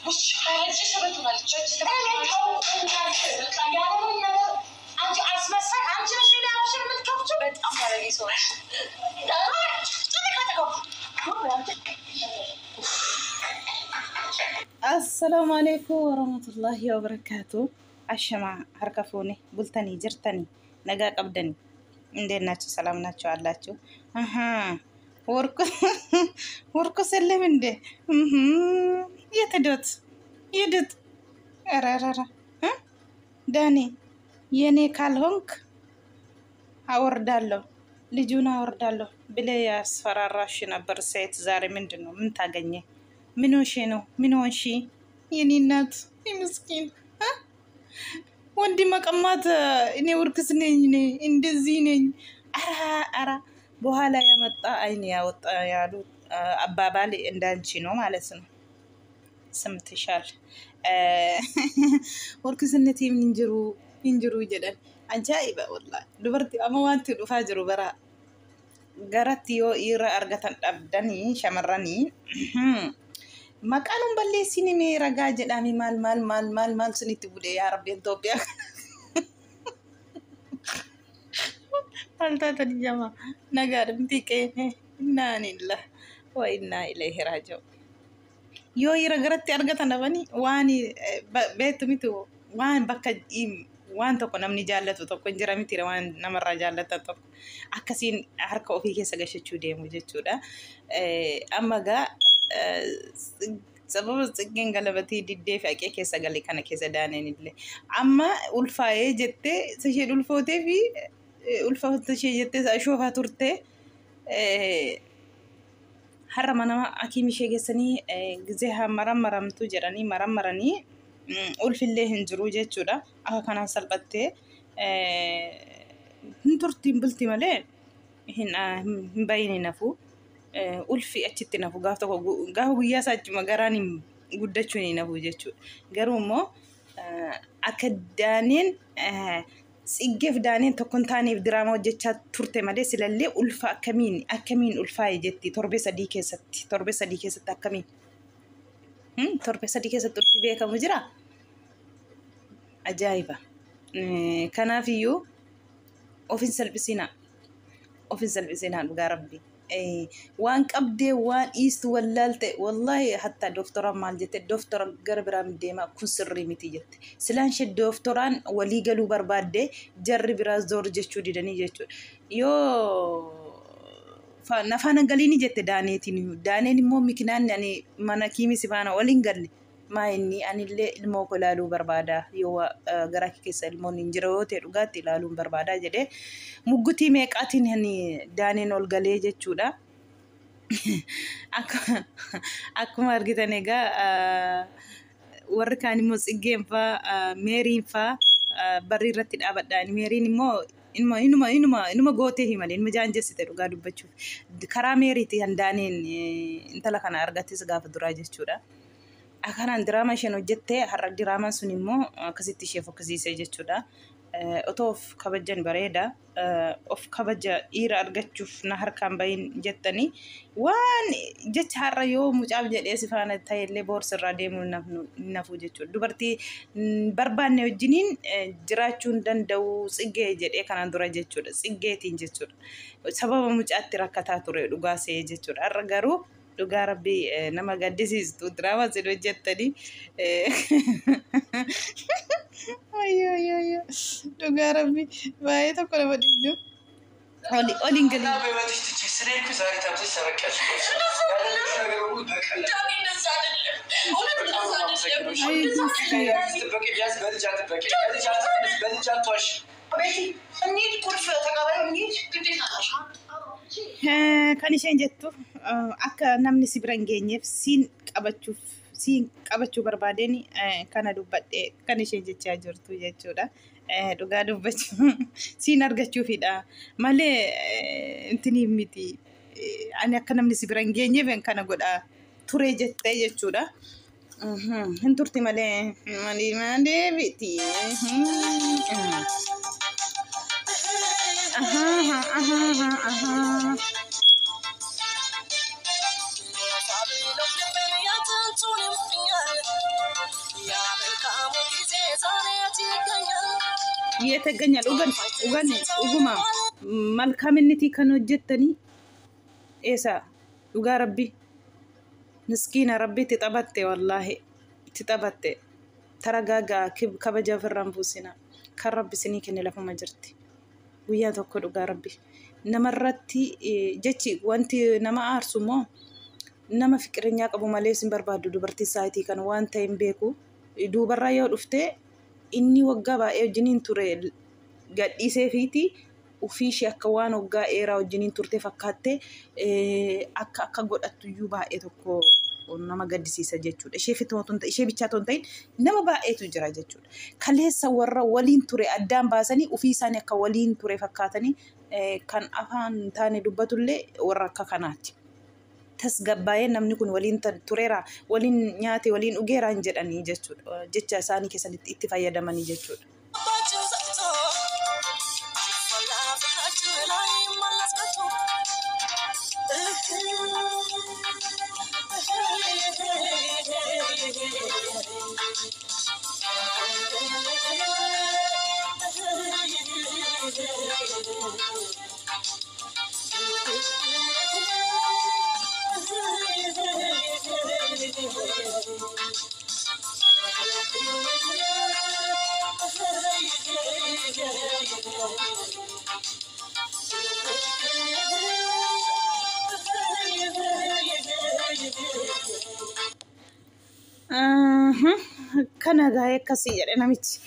مش هاجي شبتنا الجوج أنا تو يعني أنت أسمع أنت مش اللي أبشر متكفش بس أمر لي صوت لا السلام عليكم ورحمة الله وبركاته. الشمع هركفوني بلتني جرتني نجاك أبدني عندنا ناتشو سلام ناتشو علاتشو أها وركو وركو سلم عنده يتدوت يدوت أرى ها داني يني كالهونك أوردالو لجونا أوردالو بلي أسفر الراشنا برسيت زاري من دنو من تاغني منو شنو منو شي يني نات مسكين ها وندي مقامات إني وركسني إندزيني أرى بوهالا يا مطا أيني يا لو أبابالي إندانشينو مالسن سمتشال وركسنتي من ينجرو جدا عجائبة والله دبرتي أما وانتي الفاجر برا قرأتيو إيرا أرغتان أبداني شمراني ما كانوا بلي سينمي رجاج دامي مال سنتي بودي يا ربي انتوبيا هل تاتني جماعة نقار متيكي إنا لله وإنا إليه راجعون يو إيرا قرأتي أرغتان أباني واني بيتو ميتو وان بكا وان تكو نمني جالتو تكو انجرامي تيرا وان نمر جالتا تكو أكسين حركة أوفي كيسا غشتشو ديمو جتشو دا أما غا سبب سجين غلبتي ديدي في أكيد كيسا غالي كان كيسا دانين اللي أما ألفاي جتة سشيد ألفوتي في ألفوت سشيد جتة أشوفها ترتة حرمنا أكيد مش يجسني جزها مرام تجراني مراني أول في اللي هنجرو جت شدا كان سلبته هنترتين بلتي ملين هنا مبيني نفو أول في أشتي نفو قاهو ياسج مقراني قدتشوني نفو جت قرومو أكدانين سيجف دانين تكون تاني بدراما جت ترتي ملين سلالي ألفا أكمين ألفا جتي تربي صديقة ست أكمين تربي صديقة ست ألفي بيكا مجرى عجائبة كان فيو أوفين سلبسينا بقى ربي وان كبدي وان إيست ولالت والله حتى دكتورة مال جت الدكتورة قرب رام ديما كن سري متيجت سلانش الدكتوران ولي قالوا برباد جرب راس زور جتشو دي داني جتشو يو فنفانا قاليني جت دانيتي مو مكنان يعني مانا كيمي سبانا ولين قالي ما إني أنا اللي الموكو لالو بربادا يو غراكي كيسا المون انجروتي رغاتي لالو بربادا جده مغوتي ميقاتين هني دانين والغالي جتشودا أكو مارغتانيغا وركاني موسيقين فا ميرين فا بريرتي الأبد داني ميرين مو إنما غوتي همالين مجانجة سترو غادو بچو كرا ميريتي هندانين انتلا كان أرغاتي سغاف دراجة جتشودا أكان دراما شنو جتة هر دراما سنيمو كسيتي شيفو كزيسة جتشودا أطوف كبجن بريدا أوف كبجة إيرا أرجتشوف نهر كان بين جتني وان جت هر يوم مجاب جد إسفانة تاي اللي بورس الراديم نفو جتشو دبرتي بربان نوجنين جراتشون دن دو سجى جد كان درا جتشو سجى تين جتشو سبب مجاب تركتاتوري لقاسي جتشو أرجعو لقى ربي نما قديسيز تو دراما سيدو جتني أيوه لقى ربي ما يتوقع ما دينو أولي إنجلي لا بما تشتكي سرير كزاري تابسي سركاش كان يشين جتو أكا نمني سبرانجينيف سين قبچو برباديني كان دوبات كان يشين جتشا جورتو جتشودا دوغا دوبچو سين أرغچو فيدا مالي انتني ميتي أنا أكا نمني سبرانجينيف إن كان قد توري جتة جتشودا هنتورتي مالي بيتي يتجني أوغاني أوغما مالكامنتي كانوا جتني إيسا أوغا ربي مسكينة ربي تتبت والله تتبت ترى جاجا كبجا في الرمبوسنا كرب سنيك إني لكم مجرتي ويا توكل أوغا ربي نمرتي جتي وانتي نما أرسمو nama fikirnya qabu malee sin barbaadu dubartii saayitii kan waan ta'e hin beeku duubarraa yoo dhufte inni waggaa baay'ee wajjiniin ture gadhiisee fiiti ufii ishee akka waan waggaa dheeraa wajjiniin turte fakkaatte akka godhattu iyyuu baay'ee tokko nama gaddisiisa jechuudha. Ishee bichaa toon ta'in nama baay'eetu jira jechuudha. Kaleessa warra waliin ture addaan baasanii ufii isaanii akka waliin ture fakkaatanii kan afaan taane dubbatullee warra akka kanaati. tasgabbaa'ee namni kun waliin tureera waliin nyaate waliin dhugeera hin jedhanii jechuudha jecha isaanii keessatti itti fayyadamanii jechuudha. Kana gaya kasi jedhe namichi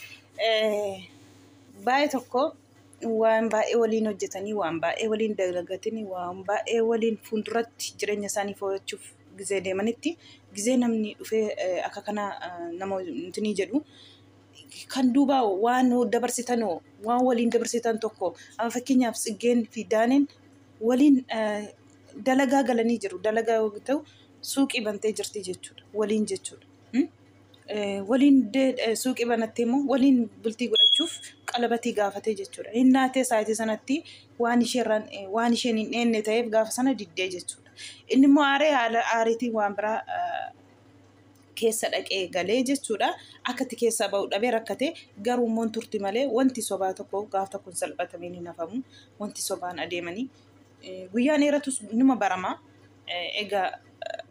baay'ee tokko waan baay'ee waliin hojjetanii waan baay'ee waliin dalagatanii waan baay'ee waliin fuulduratti jireenya isaanii foo'achuuf gizee deemanitti gizee namni dhufee akka kana nama intini jedhu kan duuba waan dabarsitan waan waliin dabarsitan tokko amma fakkeenyaaf Tsiggeen fi Daaneen waliin dalagaa galanii jiru dalagaa ta'u suuqii bantee jirti jechuudha waliin jechuudha. Waliin suuqii banattee immoo waliin bultii godhachuuf qalabatii gaafatee jechuudha. Innaatee saayitii sanatti waan isheen hin dheenne ta'eef gaafa sana diddee jechuudha. Inni immoo aariitiin waan biraa keessa dhaqee galee jechuudha. Akkatti keessaa ba'u dhabee rakkate garuu immoo turti malee wanti sobaa tokko gaafa tokkoon salphatamee ni nafamu. Wanti sobaan adeemanii guyyaan dheeratus numa barama. Egaa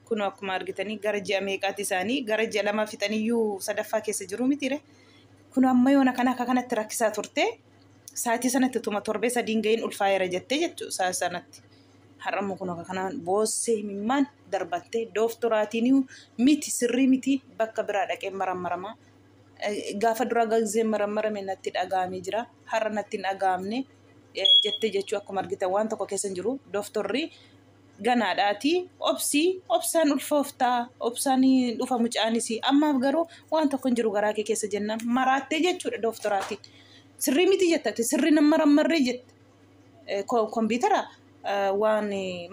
kun akkuma argitanii gara ji'a meeqaati isaanii gara ji'a lama fixaniyyuu sadaffaa keessa jiru mitire kun amma yoona kana akka kanatti rakkisaa turte saatii sanatti tuma torbee sadiin gahin ulfaayera jettee jechuu saa sanatti har'ammoo kun akka kanaan boossee himimmaan darbattee dooftoraatiin miti sirrii miti bakka biraa dhaqee marammarama gaafa dura gazee marammarame natti dhagaamee jira har'a natti hin dhagaamne jettee jechuu akkuma argitan waan tokko keessa hin jiru dooftorri ganaadhaati obsaan ulfooftaa obsaan dhufa mucaanisi ammaaf garuu waan tokko hin jiru garaa kee keessa jennaan maraattee jechuudha dooftoraatiin sirrii miti jettati sirrii nama marammarree jette kompiitara waan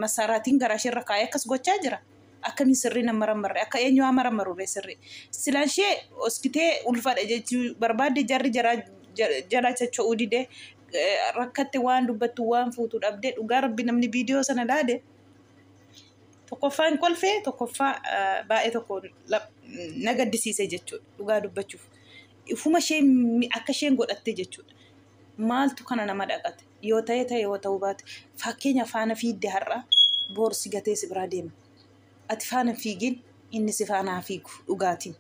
masaaraatiin garaa ishee irra kaa'ee akkas gochaa jira akkamiin sirrii nama marammarree akka eenyu haa marammarree sirrii silaan ishee hoskitee ulfaadha jechuu barbaadde jarri jala chacha'uu didee rakkatte waan dubbattu waan fuutuu dhabdee dhugaa rabbi namni viidiyoo sana laade tokkoffaan kolfee tokkoffaa baay'ee tokko nagaddisiisee jechuudha dhugaa dubbachuuf ifuma ishee akka isheen godhatte jechuudha maaltu kana nama dhaqate yoo ta'e yoo ta'uu baate fakkeenya faana fiidde har'a boorsi gatee si biraa deema ati faana fiigin inni si faanaa fiigu dhugaatiin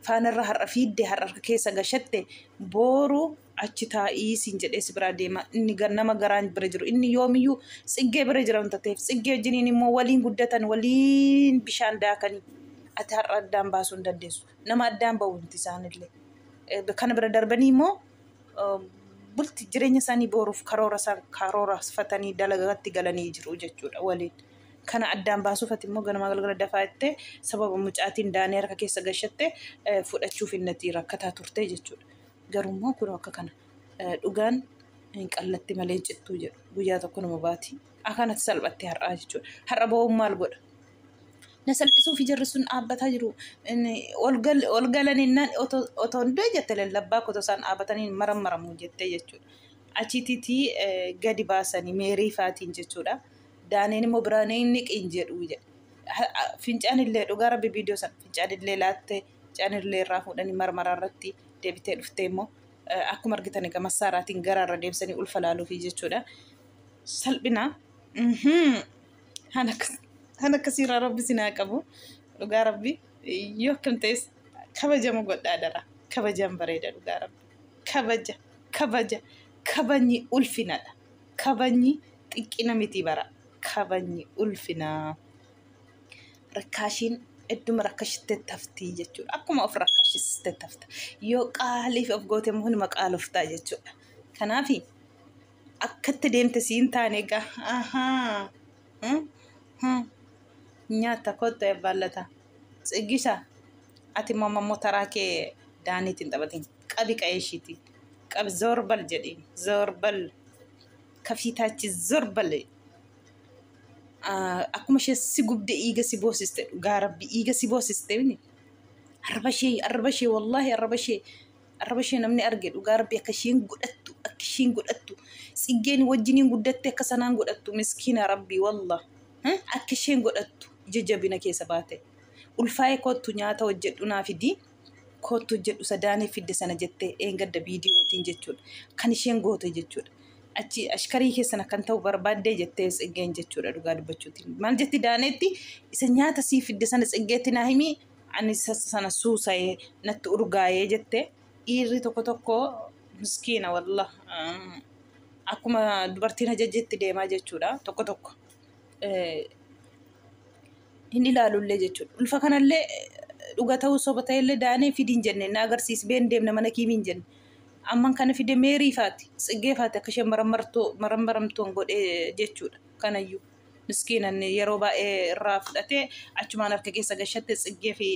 faanarra har'a fiidde har'a keessa gashatte booru achi taa'ii siin jedhee si biraa deema inni nama garaan bira jiru inni yoomiyyuu Tsiggee bira jira wanta ta'eef Tsiggee wajjiniin immoo waliin guddatan waliin bishaan daakanii ati har'a addaan baasuu hin dandeessu nama addaan ba'u wanti isaanillee kana bira darbanii immoo bulti jireenya isaanii booruuf karoorfatanii dalagaatti galanii jiru jechuudha waliin kana addaan baasuuf ati immoo ganama galgala dafaa jettee sababa mucaatiin Daanee harka keessa gashatte fudhachuuf innatti rakkataa turte jechuudha. Garummoo kun akka kana dhugaan hin qallatti malee cittuu jedhu guyyaa tokko nama baati akkanatti salphattee har'aa jechuudha har'a ba'uun maal godha na salphisuuf jarri sun dhaabbataa jiru ol galaninnaan otoo hundee jette lallabbaa kotoo isaan dhaabbatanii marammaramuu jettee jechuudha achiitiitii gadi baasanii meerii faatiin jechuudha Daaneen immoo biraanee inni qiin jedhu jedha fincaanillee dhugaa rabbi viidiyoo sana fincaanillee laattee fincaanillee irraa fuudhanii marmaraa irratti deebitee dhuftee immoo akkuma argitan egaa massaaraatiin garaarra deemsanii ulfalaaluu fi jechuudha. Salphina. Han akkasiirraa rabbi sinaa qabu. Dhugaa rabbi yoo akkam ta'es kabajamu godhaa dara. Kabajaan bareeda dhugaa rabbi. Kabajni ulfinadha. Kabajni xiqqina miti bara. Kabajni ulfinaa. Rakkaashiin idduma rakkashitee taftii jechuudha. Akkuma of rakkashistee tafta. Yoo qaaliif of goote immoo nima qaaloftaa jechuudha. Kanaafi akkatti deemte siin taane egaa nyaata kottu eebballata. Tsiggisa ati mammoo taraa kee daaniitiin taphatiin qabi qayeeshiiti. Qabi zorbal jedhiin zorbal kafiitaachi zorbal. Akkuma ishee si gubde dhiiga si boosiste dhugaa rabbi dhiiga si boosiste bini arba ishee wallaahi arba ishee namni arge dhugaa rabbi akka isheen godhattu tsiggeen wajjiniin guddatte akka sanaan godhattu miskiina rabbi wallah akka isheen godhattu jajjabina keessa baate ulfaa'ee kottu nyaata hojjedhu naa fidi kottu hojjedhu sadaanii fidde sana jettee eengadda viidiyootiin jechuudha kan isheen goote jechuudha. Achi ashkarii keessan kan ta'u barbaaddee jettee tsiggeen jechuudha dhugaa dubbachuutiin. Maal jetti daanetti isa nyaata sii fidde sana tsiggeetti naa himi ani sana suusayee natti urgaayee jettee dhiirri tokko miskiina wallah akkuma dubartiin ajajjetti deemaa jechuudha tokko hin ilaalullee jechuudha. Ulfa kanallee dhuga ta'uu soba ta'ellee daanee fidiin jenne na agarsiis been deemna mana kiimiin jenne. Amman kana fide meerii faati tsiggee faati akka isheen marammaramtuun godhee jechuudha. Kanayyuu miskiinan yeroo baay'ee irraa fudhatee achumaan harka keessa gashatte tsiggee fi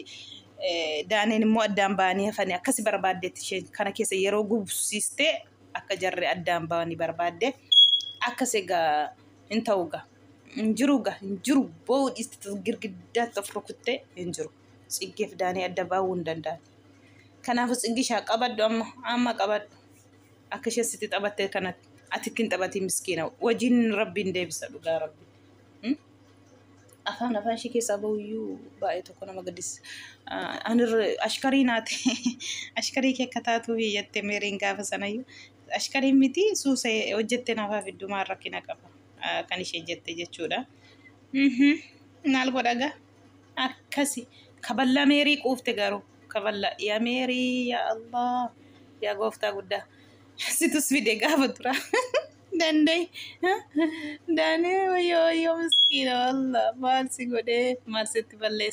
daaneen immoo addaan ba'anii hafanii akkasi barbaaddeetti isheen kana keessa yeroo gubsiistee akka jarree addaan ba'anii barbaadde akkas egaa hin ta'uga hin jiru boodhiisti girgiddaatti of rukuttee hin jiru tsiggee fi daanee adda baa'uu hin danda'an. Kanaafuu tsiggishaa qabaddu amma qabaddu akka ishee sitti taphattee kanatti ati ittiin taphatiin miskiina wajjin rabbiin deebisa dhugaa rabbi. Afaan ishee keessaa bahuyyuu baay'ee tokko nama gaddisa. Ashkarii naati ashkarii kee akka taatu biyyattee meeriin gaafa sanayyuu ashkariin miti suusee hojjettee nafaaf iddumaan rakkina qaba kan ishee jette jechuudha. Maal godhaga akkasi kaballaa meerii quufte garuu. Kaballa ya Mary ya Allah ya gofta gudda situs fide gaafa tura dane wayo miskina wallah maal si godhe maal sitti balleessa.